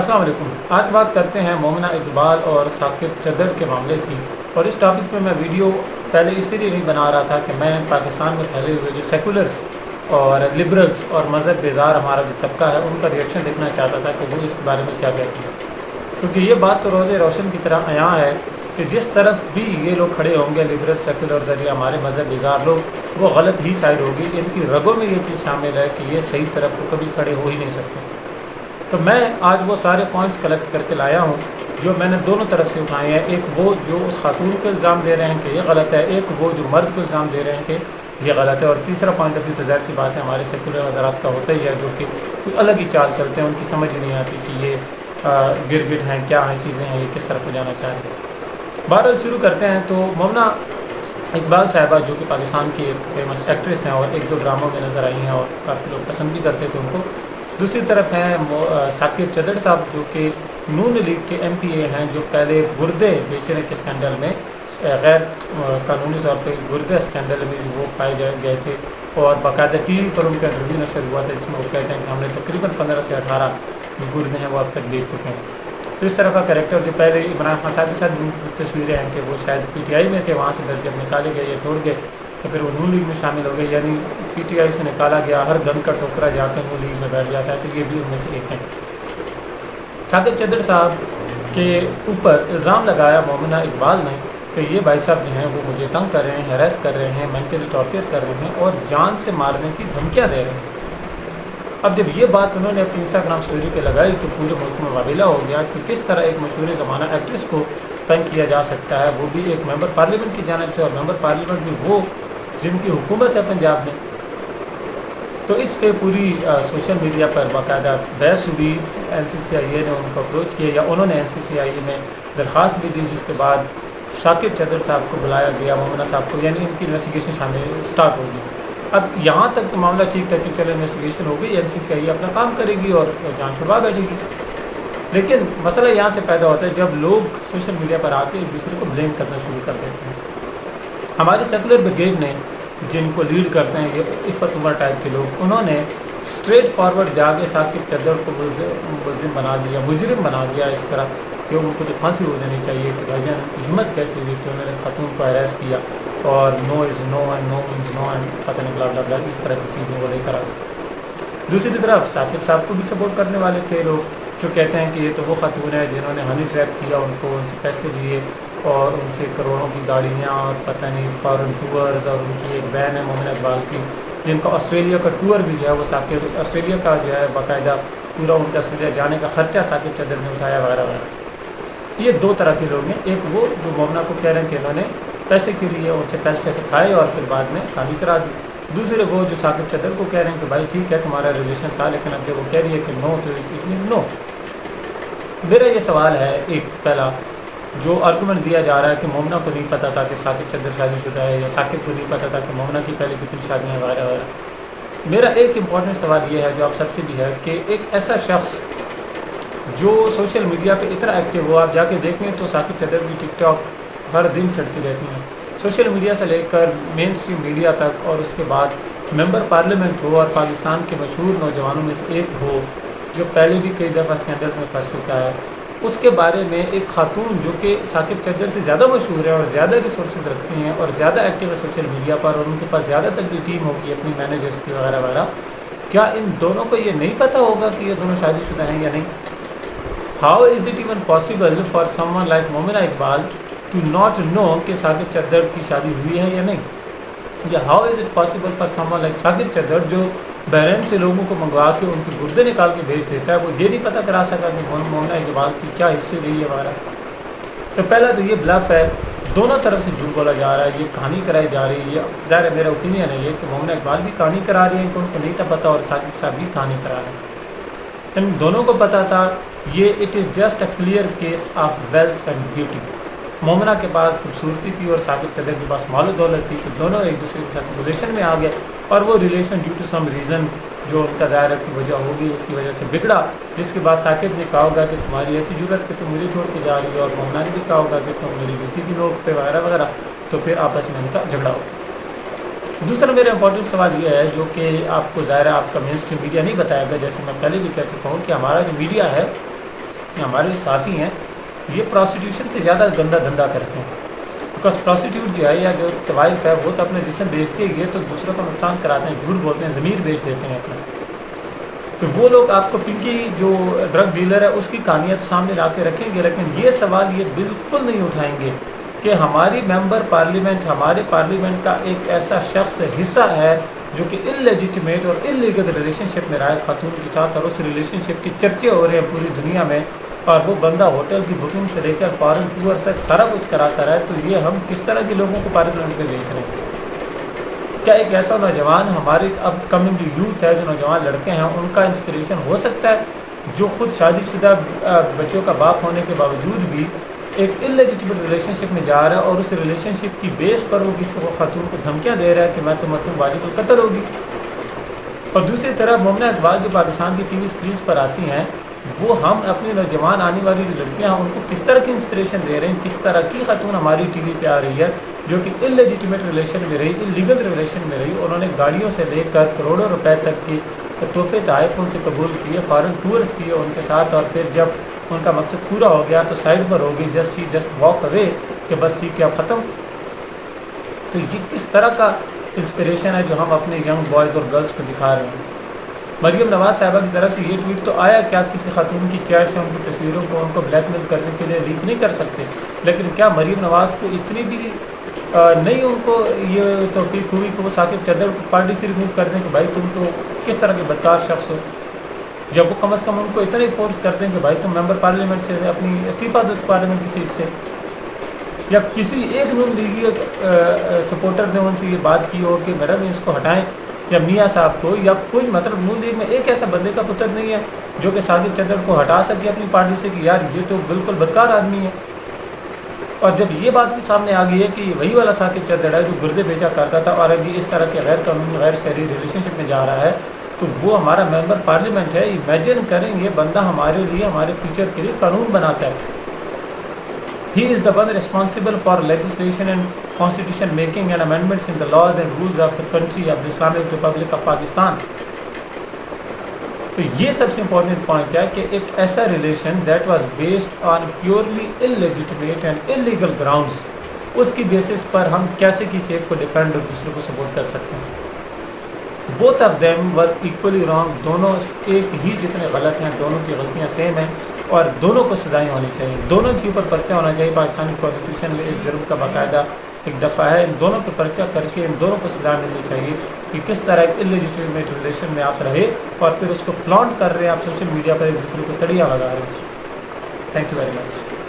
السلام علیکم۔ آج بات کرتے ہیں مومنہ اقبال اور ثاقب چدر کے معاملے کی، اور اس ٹاپک پہ میں ویڈیو پہلے اسی لیے نہیں بنا رہا تھا کہ میں پاکستان میں پھیلے ہوئے جو سیکولرز اور لبرلز اور مذہب بیزار ہمارا جو طبقہ ہے ان کا ریئیکشن دیکھنا چاہتا تھا کہ وہ اس کے بارے میں کیا کہتے ہیں، کیونکہ یہ بات تو روز روشن کی طرح عیاں ہے کہ جس طرف بھی یہ لوگ کھڑے ہوں گے، لبرل سیکولر ذریعہ ہمارے مذہب بیزار لوگ، وہ غلط ہی سائڈ ہوگی۔ ان کی رگوں میں یہ چیز شامل ہے کہ یہ صحیح طرف کو کبھی کھڑے ہو ہی نہیں سکتے۔ تو میں آج وہ سارے پوائنٹس کلیکٹ کر کے لایا ہوں جو میں نے دونوں طرف سے اٹھائے ہیں، ایک وہ جو اس خاتون کو الزام دے رہے ہیں کہ یہ غلط ہے، ایک وہ جو مرد کو الزام دے رہے ہیں کہ یہ غلط ہے، اور تیسرا پوائنٹ ابھی تو ظاہر سی بات ہے ہمارے سیکولر حضرات کا ہوتا ہی ہے، جو کہ کوئی الگ ہی چال چلتے ہیں، ان کی سمجھ ہی نہیں آتی کہ یہ گرگٹ ہیں، کیا ہیں چیزیں ہیں، یہ کس طرف کو جانا چاہ رہے ہیں۔ بہرحال شروع کرتے ہیں۔ تو مومنہ اقبال صاحبہ جو کہ پاکستان کی ایک فیمس ایکٹریس ہیں اور ایک دو ڈراموں میں نظر آئی ہیں اور کافی لوگ پسند بھی کرتے تھے ان کو۔ دوسری طرف ہیں ثاقب چدر صاحب جو کہ نون لیگ کے ایم پی اے ہیں، جو پہلے گردے بیچنے کے اسکینڈل میں غیر قانونی طور پہ گردے اسکینڈل میں وہ پائے گئے تھے، اور باقاعدہ ٹی وی پر ان کا انٹرویو نشر ہوا تھا جس میں وہ کہتے ہیں کہ ہم نے تقریباً 15 سے 18 جو گردے ہیں وہ اب تک بیچ چکے ہیں۔ تو اس طرح کا کریکٹر جو پہلے عمران خان صاحب کے ساتھ ان کی تصویریں ہیں کہ وہ شاید پی ٹی آئی میں تھے، وہاں سے جب نکالے گئے یا چھوڑ گئے تو پھر وہ نون لیگ میں شامل ہو گئے، یعنی پی ٹی آئی سے نکالا گیا ہر گند کا ٹوکرا جا کے نون لیگ میں بیٹھ جاتا ہے، تو یہ بھی ان میں سے ایک ہیں۔ ثاقب چدر صاحب کے اوپر الزام لگایا مومنہ اقبال نے کہ یہ بھائی صاحب جو ہیں وہ مجھے تنگ کر رہے ہیں، ہیریس کر رہے ہیں، مینٹلی ٹارچر کر رہے ہیں اور جان سے مارنے کی دھمکیاں دے رہے ہیں۔ اب جب یہ بات انہوں نے اپنی انسٹاگرام سٹوری پہ لگائی تو پورے ملک میں واویلا ہو گیا کہ کس طرح ایک مشہور زمانہ ایکٹریس کو تنگ کیا جا سکتا ہے، وہ بھی ایک ممبر پارلیمنٹ کی جانب سے، اور ممبر پارلیمنٹ بھی وہ جن کی حکومت ہے پنجاب میں۔ تو اس پہ پوری سوشل میڈیا پر باقاعدہ بحث ہوئی، این سی سی آئی اے نے ان کو اپروچ کیا، یا انہوں نے این سی سی آئی اے میں درخواست بھی دی، جس کے بعد ثاقب چدر صاحب کو بلایا گیا، مومنہ صاحب کو، یعنی ان کی انویسٹیگیشن شامل سٹارٹ ہوگی۔ اب یہاں تک تو معاملہ ٹھیک تھا کہ چلو انویسٹیگیشن ہو گئی، این سی سی آئی اے اپنا کام کرے گی اور جان چھڑوا بیٹھے گی، لیکن مسئلہ یہاں سے پیدا ہوتا ہے جب لوگ سوشل میڈیا پر آ کے ایک دوسرے کو بلیم کرنا شروع کر دیتے ہیں۔ ہماری سیکولر بریگیڈ نے جن کو لیڈ کرتے ہیں یہ عفت عمر ٹائپ کے لوگ، انہوں نے اسٹریٹ فارورڈ جا کے ثاقب چدر کو ملزم بنا دیا، مجرم بنا دیا، اس طرح کہ ان کو تو پھانسی ہو جانی چاہیے کہ بھائی جان کی ہمت کیسے ہوئی کہ انہوں نے خاتون کو ہیریس کیا، اور no is no and no means no and پتہ نہیں بلا بلا بلا، اس طرح کی چیزیں وہ لے کر آتے۔ دوسری طرف ثاقب صاحب کو بھی سپورٹ کرنے والے تھے لوگ جو کہتے ہیں کہ یہ تو وہ خاتون ہے جنہوں نے ہنی ٹریپ کیا، ان کو ان سے پیسے لیے اور ان سے کروڑوں کی گاڑیاں اور پتہ نہیں فارن ٹورز، اور ان کی ایک بہن ہے مومنہ اقبال کی جن کا آسٹریلیا کا ٹور بھی جو ہے وہ ثاقب آسٹریلیا کا جو ہے باقاعدہ پورا ان کا آسٹریلیا جانے کا خرچہ ثاقب چدر نے اٹھایا وغیرہ وغیرہ۔ یہ دو طرح کے لوگ ہیں، ایک وہ جو مومنہ کو کہہ رہے ہیں کہ انہوں نے پیسے کے لیے ان سے پیسے سے کھائے اور پھر بعد میں کامی کرا دی، دوسرے وہ جو ثاقب چدر کو کہہ رہے ہیں کہ بھائی ٹھیک ہے تمہارا ریلیشن تھا، لیکن اب جب وہ کہہ رہی ہے کہ نو تو اٹ مینز نو۔ میرا یہ سوال ہے، ایک پہلا جو آرگومنٹ دیا جا رہا ہے کہ مومنہ کو نہیں پتہ تھا کہ ثاقب چدر شادی شدہ ہے، یا ثاقب کو نہیں پتہ تھا کہ مومنہ کی پہلے کتنی شادیاں ہیں وغیرہ وغیرہ۔ میرا ایک امپورٹنٹ سوال یہ ہے جو آپ سب سے بھی ہے کہ ایک ایسا شخص جو سوشل میڈیا پہ اتنا ایکٹیو ہو، آپ جا کے دیکھیں تو ثاقب چدر کی ٹک ٹاک ہر دن چڑھتی رہتی ہیں، سوشل میڈیا سے لے کر مین اسٹریم میڈیا تک، اور اس کے بعد ممبر پارلیمنٹ ہو اور پاکستان کے مشہور نوجوانوں میں سے ایک ہو جو پہلے بھی کئی دفعہ اسکینڈلز میں پھنس چکا ہے، اس کے بارے میں ایک خاتون جو کہ ثاقب چدر سے زیادہ مشہور ہے اور زیادہ ریسورسز رکھتی ہیں اور زیادہ ایکٹیو ہے سوشل میڈیا پر، اور ان کے پاس زیادہ تک بھی ٹیم ہوگی اپنی مینیجرس کی وغیرہ وغیرہ، کیا ان دونوں کو یہ نہیں پتہ ہوگا کہ یہ دونوں شادی شدہ ہیں یا نہیں؟ How is it even possible for someone like Momina Iqbal to not know کہ ثاقب چدر کی شادی ہوئی ہے یا نہیں؟ یا how is it possible for someone like Saqib Chadar جو بحرین سے لوگوں کو منگوا کے ان کے گردے نکال کے بھیج دیتا ہے، وہ یہ نہیں پتہ کرا سکا کہ مومنہ اقبال کی کیا ہسٹری رہی ہے وغیرہ؟ تو پہلا تو یہ بلف ہے، دونوں طرف سے جھوٹ بولا جا رہا ہے، یہ کہانی کرائی جا رہی ہے۔ ظاہر ہے میرا اوپینین ہے یہ کہ مومنہ اقبال بھی کہانی کرا رہی ہے کہ ان کو نہیں تھا پتہ، اور ثاقب صاحب بھی کہانی کرا رہے ہیں، ان دونوں کو پتہ تھا۔ یہ it is just a clear case of wealth and beauty. Momina کے پاس خوبصورتی تھی اور ثاقب چدر کے پاس مال و دولت تھی، تو دونوں ایک دوسرے کے ساتھ ریلیشن میں آ گئے، اور وہ relation due to some reason جو ان کا ظاہر کی وجہ ہوگی اس کی وجہ سے بگڑا، جس کے بعد ثاقب نے کہا ہوگا کہ تمہاری ایسی ضرورت کہ تم مجھے چھوڑ کے جا رہی ہو، اور مومنہ نے بھی کہا ہوگا کہ تم میری جوتی کی نوک پہ وغیرہ وغیرہ، تو پھر آپس میں ان کا جھگڑا ہوگا۔ دوسرا میرا امپورٹنٹ سوال یہ ہے جو کہ آپ کو ظاہر ہے آپ کا مین اسٹریم میڈیا نہیں بتائے گا، جیسے میں پہلے بھی کہہ چکا ہوں کہ ہمارا جو میڈیا ہے ہمارے صحافی ہیں یہ پروسٹیوشن سے زیادہ گندا دھندا کرتے ہیں، بیکاز پروسٹیوٹ جو ہے یا جو طوائف ہے وہ تو اپنے جسم بیچتی ہے، یہ تو دوسروں کا نقصان کراتے ہیں، جھوٹ بولتے ہیں، ضمیر بیچ دیتے ہیں اپنا. تو وہ لوگ آپ کو پنکی جو ڈرگ ڈیلر ہے اس کی کہانیاں تو سامنے لا کے رکھیں گے، لیکن یہ سوال یہ بالکل نہیں اٹھائیں گے کہ ہماری ممبر پارلیمنٹ ہمارے پارلیمنٹ کا ایک ایسا شخص حصہ ہے جو کہ انلیجیٹمیٹ اور انلیگل ریلیشن شپ میں رہا ہے خاتون کے ساتھ، اور اس ریلیشن شپ کے چرچے ہو رہے ہیں پوری دنیا میں، اور وہ بندہ ہوٹل کی بکنگ سے لے کر فارن ٹور سے سارا کچھ کراتا رہا ہے. تو یہ ہم کس طرح کے لوگوں کو پارلیمنٹ میں بھیج رہے ہیں؟ کیا ایک ایسا نوجوان ہمارے اپ کمنگ یوتھ ہے جو نوجوان لڑکے ہیں ان کا انسپریشن ہو سکتا ہے جو خود شادی شدہ بچوں کا باپ ہونے کے باوجود بھی ایک انلیجیٹمیٹ ریلیشن شپ میں جا رہا ہے، اور اس ریلیشن شپ کی بیس پر وہ کسی کو خاتون کو دھمکیاں دے رہا ہے کہ میں تم واجب القتل ہوگی. اور دوسری طرف مومنہ اقبال جو پاکستان کی ٹی وی اسکرینس پر آتی ہیں وہ ہم اپنی نوجوان آنے والی جو لڑکیاں ہیں ان کو کس طرح کی انسپریشن دے رہے ہیں، کس طرح کی خاتون ہماری ٹی وی پہ آ رہی ہے جو کہ انلیجیٹمیٹ ریلیشن میں رہی، انلیگل ریلیشن میں رہی، انہوں نے گاڑیوں سے لے کر کروڑوں روپے تک کی تحفے تحائف ان سے قبول کیے، فارن ٹورز کیے ان کے ساتھ، اور پھر جب ان کا مقصد پورا ہو گیا تو سائڈ پر ہوگی جسٹ واک اوے کہ بس ٹھیک ہے اب ختم. تو یہ کس طرح کا انسپریشن ہے جو ہم اپنے ینگ بوائز اور گرلز کو دکھا رہے ہیں. مریم نواز صاحبہ کی طرف سے یہ ٹویٹ تو آیا کہ آپ کسی خاتون کی چیٹ سے ان کی تصویروں کو ان کو بلیک میل کرنے کے لیے لیک نہیں کر سکتے، لیکن کیا مریم نواز کو اتنی بھی نہیں ان کو یہ توفیق ہوئی کہ وہ ثاقب چدر کو پارٹی سے ریموو کر دیں کہ بھائی تم تو کس طرح کے بدکار شخص ہو، جب وہ کم از کم ان کو اتنا ہی فورس کر دیں کہ بھائی تم ممبر پارلیمنٹ سے اپنی استعفیٰ دو پارلیمنٹ کی سیٹ سے، یا کسی ایک نون لیگی سپورٹر نے ان سے یہ بات کی ہو کہ میڈم اس کو ہٹائیں، یا میاں صاحب کو، یا کوئی مطلب نون لیگ میں ایک ایسا بندے کا پتر نہیں ہے جو کہ ثاقب چدر کو ہٹا سکے اپنی پارٹی سے کہ یار یہ تو بالکل بدکار آدمی ہے. اور جب یہ بات بھی سامنے آ گئی ہے کہ وہی والا ثاقب چدر ہے جو گردے بیچا کرتا تھا اور ابھی اس طرح کے غیر قانونی غیر شرعی ریلیشن شپ میں جا رہا ہے، تو وہ ہمارا ممبر پارلیمنٹ ہے. امیجن کریں یہ بندہ ہمارے لیے ہمارے فیوچر کے لیے قانون بناتا ہے. He is the one responsible for legislation and constitution making and amendments in the laws and rules of the country of the Islamic Republic of Pakistan. تو یہ سب سے امپورٹنٹ پوائنٹ ہے کہ ایک ایسا relation that was based on purely illegitimate and illegal grounds, اس کی basis پر ہم کیسے کسی ایک کو ڈیفینڈ اور دوسرے کو سپورٹ کر سکتے ہیں. Both of them were equally wrong, دونوں ایک ہی جتنے غلط ہیں، دونوں کی غلطیاں سیم ہیں اور دونوں کو سزائیں ہونی چاہیے، دونوں کے اوپر پرچہ ہونا چاہیے. پاکستانی کانسٹیٹیوشن میں اس جرم کا باقاعدہ ایک دفعہ ہے، ان دونوں پہ پرچہ کر کے ان دونوں کو سزا ملنی چاہیے کہ کس طرح ایک انلیجیٹمیٹ ریلیشن میں آپ رہے اور پھر اس کو فلانٹ کر رہے ہیں، آپ سوشل میڈیا پر ایک دوسرے کو تڑیا لگا رہے ہیں. Thank you very much.